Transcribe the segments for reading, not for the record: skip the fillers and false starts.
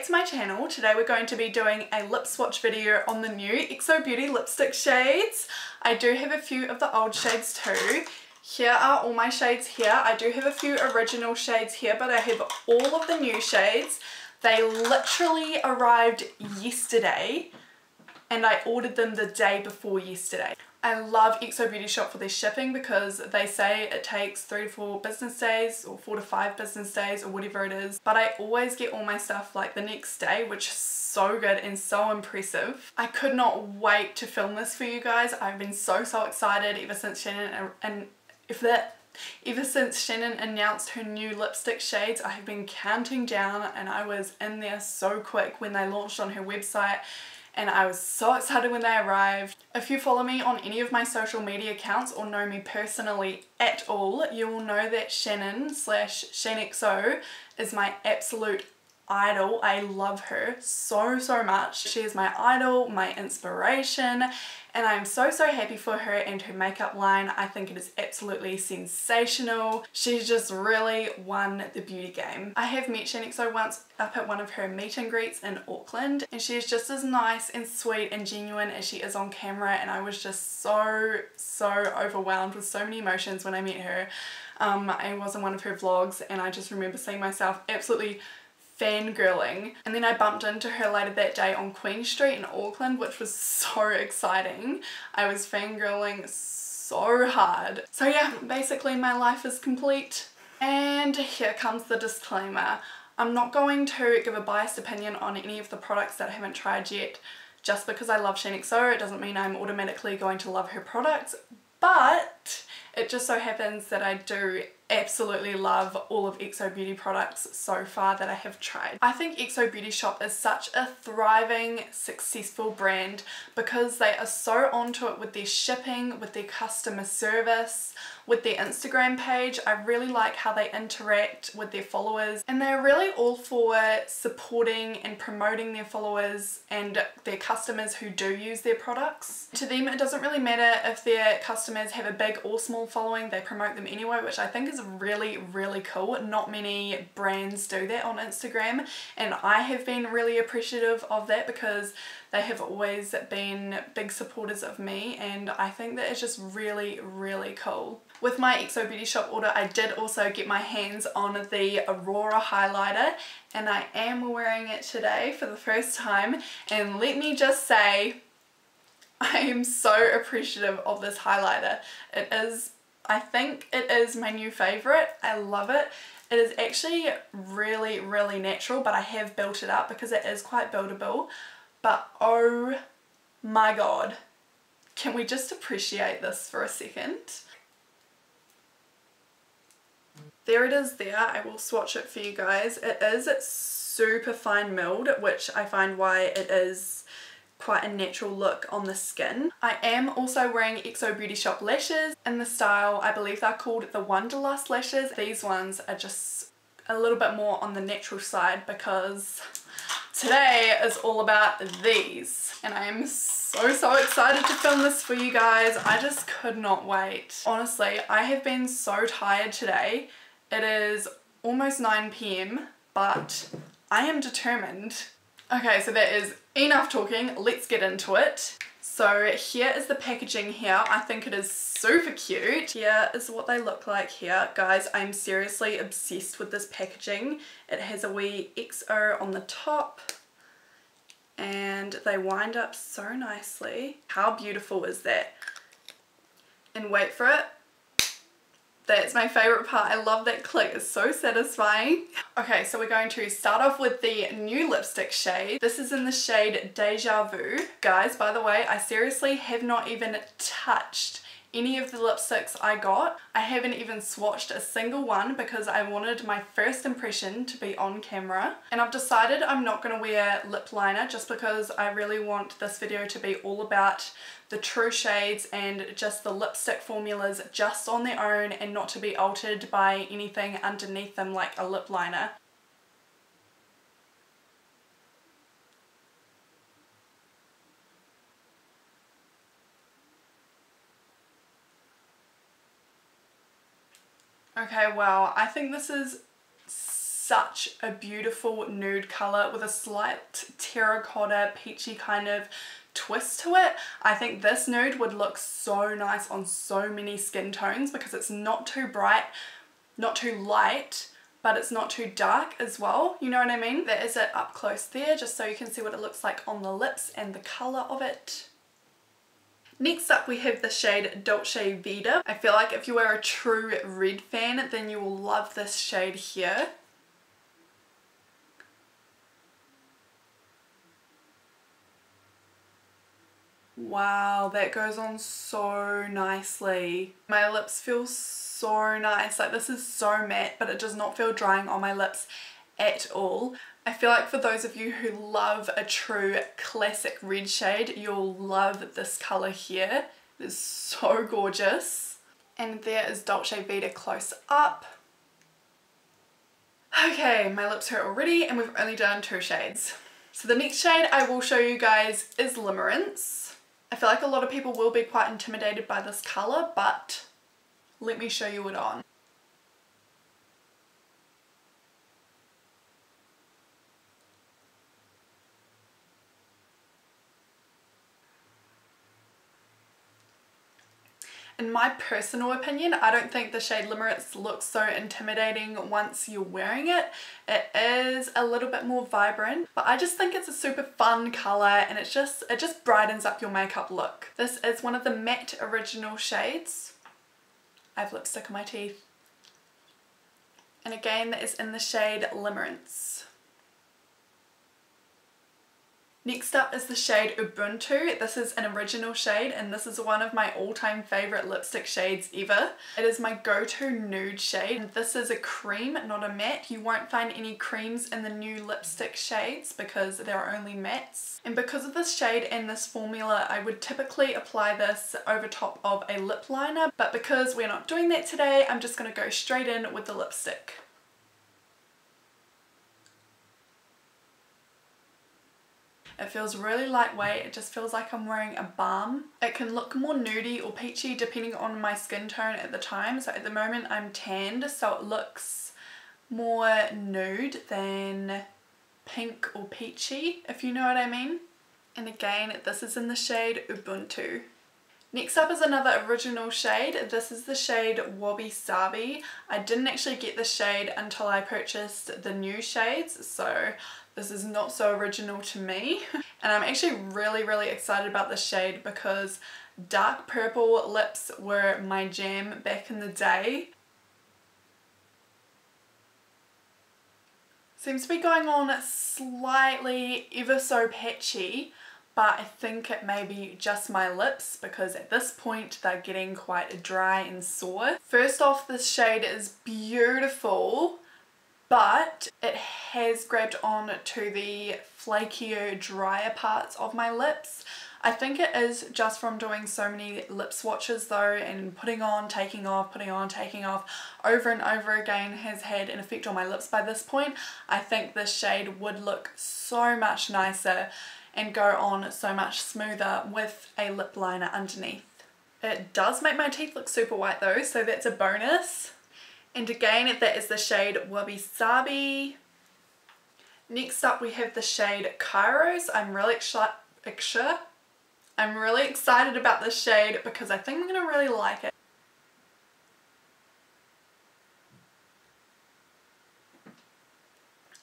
back to my channel. Today we're going to be doing a lip swatch video on the new XO Beauty lipstick shades. I do have a few of the old shades too. Here are all my shades here. I do have a few original shades here, but I have all of the new shades. They literally arrived yesterday and I ordered them the day before yesterday. I love XOBEAUTYSHOP for their shipping because they say it takes 3 to 4 business days or 4 to 5 business days or whatever it is. But I always get all my stuff like the next day, which is so good and so impressive. I could not wait to film this for you guys. I've been so excited ever since Shannon announced her new lipstick shades. I have been counting down and I was in there so quick when they launched on her website. And I was so excited when they arrived. If you follow me on any of my social media accounts or know me personally at all, you will know that Shannon/ShanXO is my absolute idol. I love her so much. She is my idol, my inspiration, and I'm so happy for her and her makeup line. I think it is absolutely sensational. She's just really won the beauty game. I have met ShanXO once up at one of her meet and greets in Auckland, and she is just as nice and sweet and genuine as she is on camera, and I was just so overwhelmed with so many emotions when I met her. I was in one of her vlogs and I just remember seeing myself absolutely fangirling, and then I bumped into her later that day on Queen Street in Auckland, which was so exciting. I was fangirling so hard. So yeah, basically my life is complete. And here comes the disclaimer. I'm not going to give a biased opinion on any of the products that I haven't tried yet. Just because I love ShanXO, it doesn't mean I'm automatically going to love her products, but it just so happens that I do absolutely love all of XO Beauty products so far that I have tried. I think XOBEAUTYSHOP is such a thriving, successful brand because they are so onto it with their shipping, with their customer service, with their Instagram page. I really like how they interact with their followers, and they're really all for supporting and promoting their followers and their customers who do use their products. To them, it doesn't really matter if their customers have a big or small following, they promote them anyway, which I think is really cool. Not many brands do that on Instagram, and I have been really appreciative of that because they have always been big supporters of me, and I think that it's just really cool. With my XOBEAUTYSHOP order, I did also get my hands on the Aurora highlighter, and I am wearing it today for the first time, and let me just say, I am so appreciative of this highlighter. I think it is my new favourite. I love it. It is actually really natural, but I have built it up because it is quite buildable. But oh my god, can we just appreciate this for a second? There it is there. I will swatch it for you guys. It is super fine milled, which I find why it is quite a natural look on the skin. I am also wearing XOBEAUTYSHOP lashes in the style, I believe they're called the Wanderlust lashes. These ones are just a little bit more on the natural side because today is all about these, and I am so excited to film this for you guys. I just could not wait. Honestly, I have been so tired today. It is almost 9 PM, but I am determined. Okay, so that is enough talking. Let's get into it. So here is the packaging here. I think it is super cute. Here is what they look like here. Guys, I'm seriously obsessed with this packaging. It has a wee XO on the top and they wind up so nicely. How beautiful is that? And wait for it. That's my favourite part. I love that click. It's so satisfying. Okay, so we're going to start off with the new lipstick shade. This is in the shade Deja Vu. Guys, by the way, I seriously have not even touched any of the lipsticks I got. I haven't even swatched a single one because I wanted my first impression to be on camera. And I've decided I'm not going to wear lip liner just because I really want this video to be all about the true shades and just the lipstick formulas just on their own and not to be altered by anything underneath them like a lip liner. Okay, wow, I think this is such a beautiful nude colour with a slight terracotta peachy kind of twist to it. I think this nude would look so nice on so many skin tones because it's not too bright, not too light, but it's not too dark as well, you know what I mean? That is it up close there, just so you can see what it looks like on the lips and the colour of it. Next up we have the shade Dolce Vita. I feel like if you are a true red fan, then you will love this shade here. Wow, that goes on so nicely. My lips feel so nice. Like, this is so matte, but it does not feel drying on my lips at all. I feel like for those of you who love a true classic red shade, you'll love this colour here. It's so gorgeous. And there is Dolce Vita close up. Okay, my lips hurt already and we've only done 2 shades. So the next shade I will show you guys is Limerence. I feel like a lot of people will be quite intimidated by this colour, but let me show you it on. In my personal opinion, I don't think the shade Limerence looks so intimidating once you're wearing it. It is a little bit more vibrant, but I just think it's a super fun colour and it just brightens up your makeup look. This is one of the matte original shades. I have lipstick on my teeth. And again, that is in the shade Limerence. Next up is the shade Ubuntu. This is an original shade and this is one of my all-time favourite lipstick shades ever. It is my go-to nude shade. And this is a cream, not a matte. You won't find any creams in the new lipstick shades because there are only mattes. And because of this shade and this formula, I would typically apply this over top of a lip liner, but because we're not doing that today, I'm just going to go straight in with the lipstick. It feels really lightweight, it just feels like I'm wearing a balm. It can look more nudie or peachy depending on my skin tone at the time. So at the moment I'm tanned, so it looks more nude than pink or peachy, if you know what I mean. And again, this is in the shade Ubuntu. Next up is another original shade. This is the shade Wabi Sabi. I didn't actually get the shade until I purchased the new shades, so this is not so original to me. And I'm actually really excited about this shade because dark purple lips were my jam back in the day. Seems to be going on slightly ever so patchy, but I think it may be just my lips because at this point they're getting quite dry and sore. First off, this shade is beautiful, but it has grabbed on to the flakier, drier parts of my lips. I think it is just from doing so many lip swatches though, and putting on, taking off, putting on, taking off over and over again has had an effect on my lips by this point. I think this shade would look so much nicer and go on so much smoother with a lip liner underneath. It does make my teeth look super white though, so that's a bonus. And again, that is the shade Wabi Sabi. Next up we have the shade Kairos. I'm really excited about this shade because I think I'm going to really like it.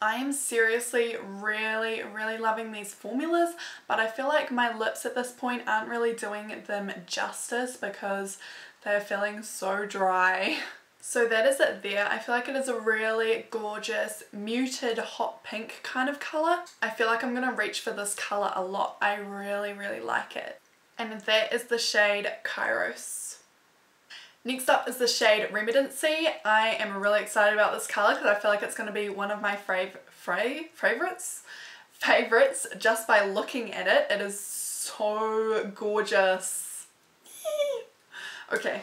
I am seriously really loving these formulas, but I feel like my lips at this point aren't really doing them justice because they're feeling so dry. So that is it there. I feel like it is a really gorgeous muted hot pink kind of colour. I feel like I'm going to reach for this colour a lot. I really like it. And that is the shade Kairos. Next up is the shade Remedancy. I am really excited about this colour because I feel like it's going to be one of my favourites just by looking at it. It is so gorgeous. Okay.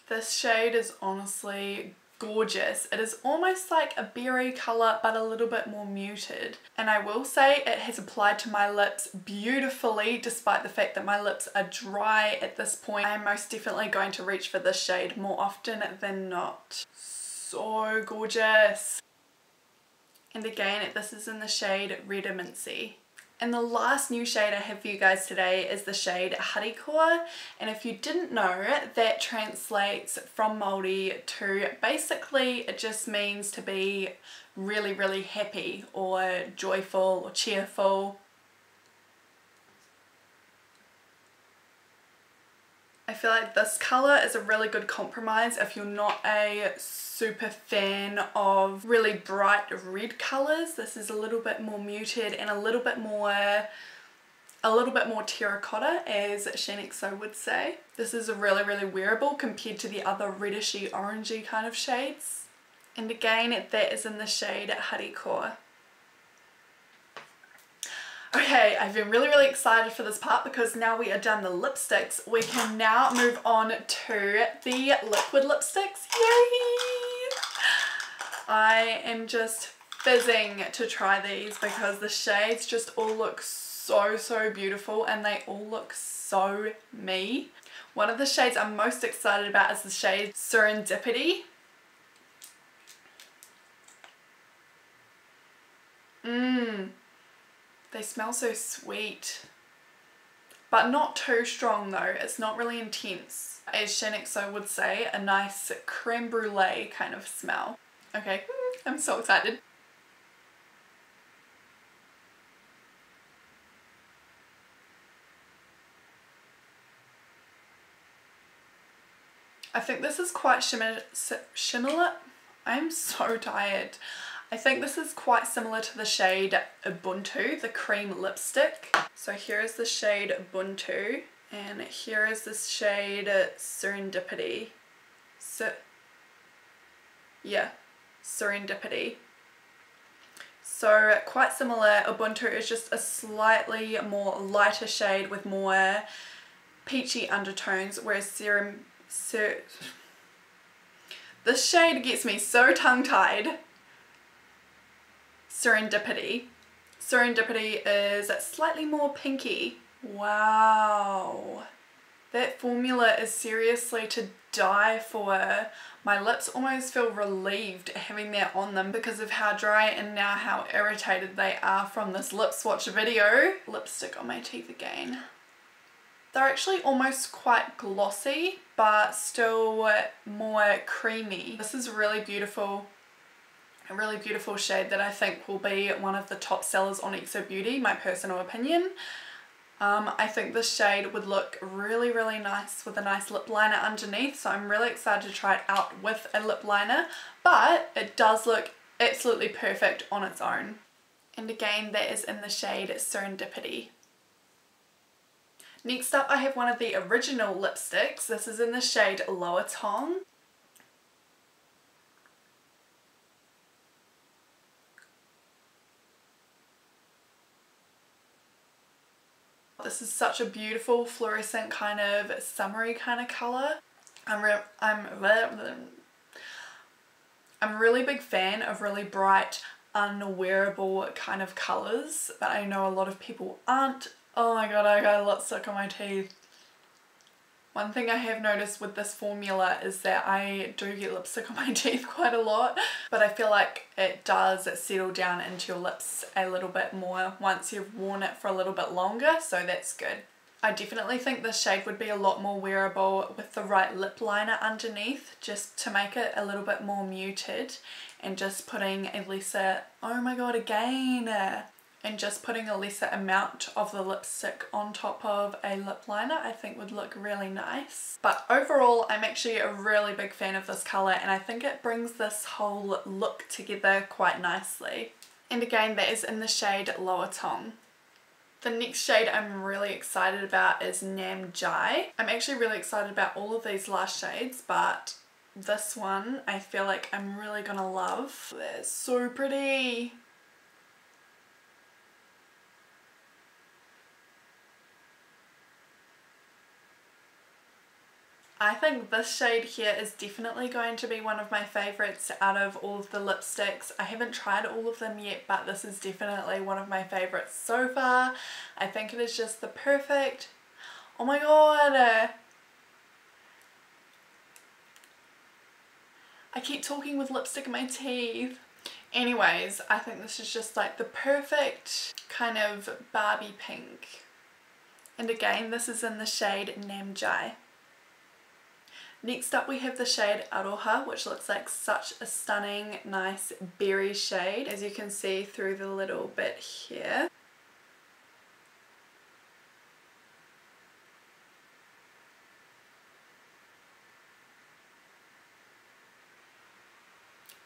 This shade is honestly gorgeous. It is almost like a berry colour but a little bit more muted, and I will say it has applied to my lips beautifully despite the fact that my lips are dry at this point. I am most definitely going to reach for this shade more often than not. So gorgeous. And again, this is in the shade Redimency. And the last new shade I have for you guys today is the shade Haricore, and if you didn't know, that translates from Māori to basically it just means to be really, really happy or joyful or cheerful. I feel like this colour is a really good compromise if you're not a super fan of really bright red colours. This is a little bit more muted and a little bit more terracotta, as XOBEAUTYSHOP would say. This is a really, really wearable compared to the other reddishy orangey kind of shades. And again, that is in the shade Haricore. Okay, I've been really, really excited for this part because now we are done the lipsticks. We can now move on to the liquid lipsticks. Yay! I am just fizzing to try these because the shades just all look so, so beautiful and they all look so me. One of the shades I'm most excited about is the shade Serendipity. They smell so sweet, but not too strong though. It's not really intense. As XOBEAUTYSHOP would say, a nice creme brulee kind of smell. Okay, I'm so excited. I think this is quite similar. I'm so tired. I think this is quite similar to the shade Ubuntu, the cream lipstick. So here is the shade Ubuntu, and here is this shade Serendipity. Serendipity. So quite similar. Ubuntu is just a slightly more lighter shade with more peachy undertones, whereas this shade gets me so tongue-tied. Serendipity. Serendipity is slightly more pinky. Wow. That formula is seriously to die for. My lips almost feel relieved having that on them because of how dry and now how irritated they are from this lip swatch video. Lipstick on my teeth again. They're actually almost quite glossy but still more creamy. This is really beautiful. A really beautiful shade that I think will be one of the top sellers on XOBEAUTY, my personal opinion. I think this shade would look really, really nice with a nice lip liner underneath, so I'm really excited to try it out with a lip liner, but it does look absolutely perfect on its own. And again, that is in the shade Serendipity. Next up, I have one of the original lipsticks. This is in the shade Lower Tong. This is such a beautiful fluorescent kind of summery kind of colour. I'm a really big fan of really bright, unwearable kind of colours, but I know a lot of people aren't. Oh my god, I got a lot stuck on my teeth. One thing I have noticed with this formula is that I do get lipstick on my teeth quite a lot, but I feel like it does settle down into your lips a little bit more once you've worn it for a little bit longer, so that's good. I definitely think this shade would be a lot more wearable with the right lip liner underneath, just to make it a little bit more muted, and just putting a lesser, oh my god, again, and just putting a lesser amount of the lipstick on top of a lip liner I think would look really nice. But overall, I'm actually a really big fan of this colour, and I think it brings this whole look together quite nicely. And again, that is in the shade Lower Tong. The next shade I'm really excited about is Nam Jai. I'm actually really excited about all of these last shades, but this one I feel like I'm really gonna love. They're so pretty. I think this shade here is definitely going to be one of my favorites out of all of the lipsticks. I haven't tried all of them yet, but this is definitely one of my favorites so far. I think it is just the perfect, oh my god, I keep talking with lipstick in my teeth. Anyways, I think this is just like the perfect kind of Barbie pink. And again, this is in the shade Namjai. Next up we have the shade Aroha, which looks like such a stunning, nice berry shade, as you can see through the little bit here.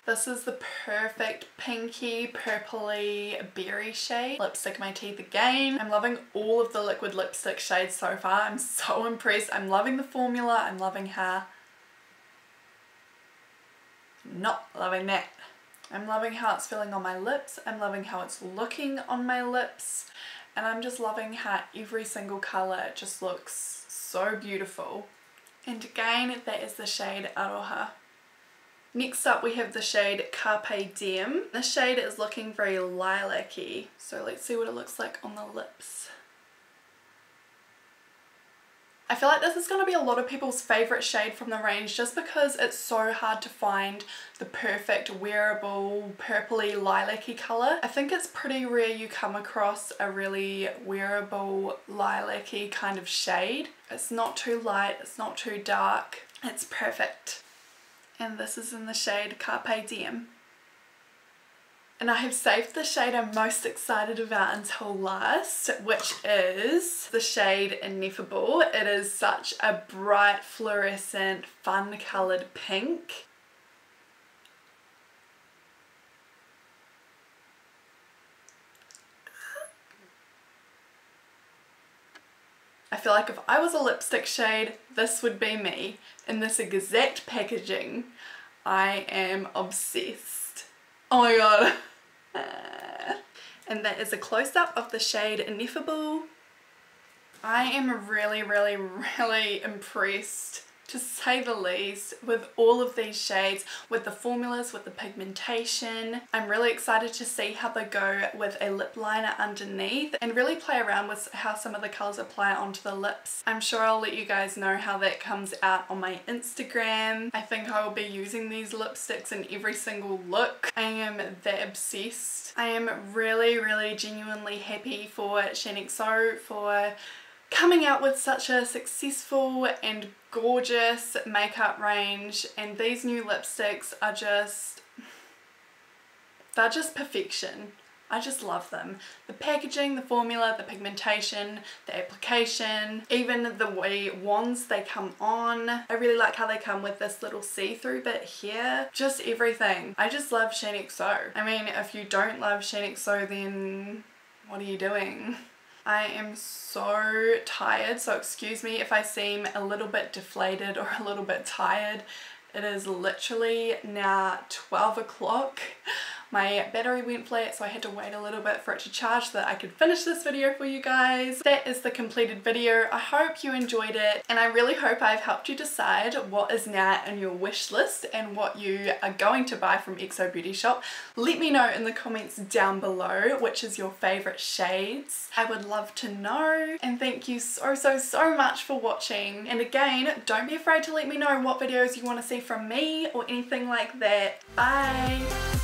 This is the perfect pinky, purpley berry shade. Lipstick in my teeth again. I'm loving all of the liquid lipstick shades so far. I'm so impressed. I'm loving the formula. I'm loving how... Not loving that. I'm loving how it's feeling on my lips. I'm loving how it's looking on my lips. And I'm just loving how every single colour just looks so beautiful. And again, that is the shade Aroha. Next up we have the shade Carpe Diem. This shade is looking very lilac-y, so let's see what it looks like on the lips. I feel like this is going to be a lot of people's favourite shade from the range just because it's so hard to find the perfect wearable purpley lilac-y colour. I think it's pretty rare you come across a really wearable lilac-y kind of shade. It's not too light, it's not too dark, it's perfect. And this is in the shade Carpe Diem. And I have saved the shade I'm most excited about until last, which is the shade Ineffable. It is such a bright, fluorescent, fun coloured pink. I feel like if I was a lipstick shade, this would be me in this exact packaging. I am obsessed. Oh my god. And that is a close-up of the shade Ineffable. I am really impressed, to say the least, with all of these shades, with the formulas, with the pigmentation. I'm really excited to see how they go with a lip liner underneath and really play around with how some of the colours apply onto the lips. I'm sure I'll let you guys know how that comes out on my Instagram. I think I will be using these lipsticks in every single look. I am that obsessed. I am really genuinely happy for XOBEAUTYSHOP for coming out with such a successful and gorgeous makeup range, and these new lipsticks are just, they're just perfection. I just love them. The packaging, the formula, the pigmentation, the application, even the way wands they come on. I really like how they come with this little see-through bit here. Just everything. I just love XOBEAUTYSHOP. I mean, if you don't love XOBEAUTYSHOP, then what are you doing? I am so tired, so excuse me if I seem a little bit deflated or a little bit tired. It is literally now 12 o'clock. My battery went flat, so I had to wait a little bit for it to charge so that I could finish this video for you guys. That is the completed video. I hope you enjoyed it, and I really hope I've helped you decide what is now in your wish list and what you are going to buy from XOBEAUTYSHOP. Let me know in the comments down below which is your favourite shades. I would love to know, and thank you so much for watching. And again, don't be afraid to let me know what videos you want to see from me or anything like that. Bye!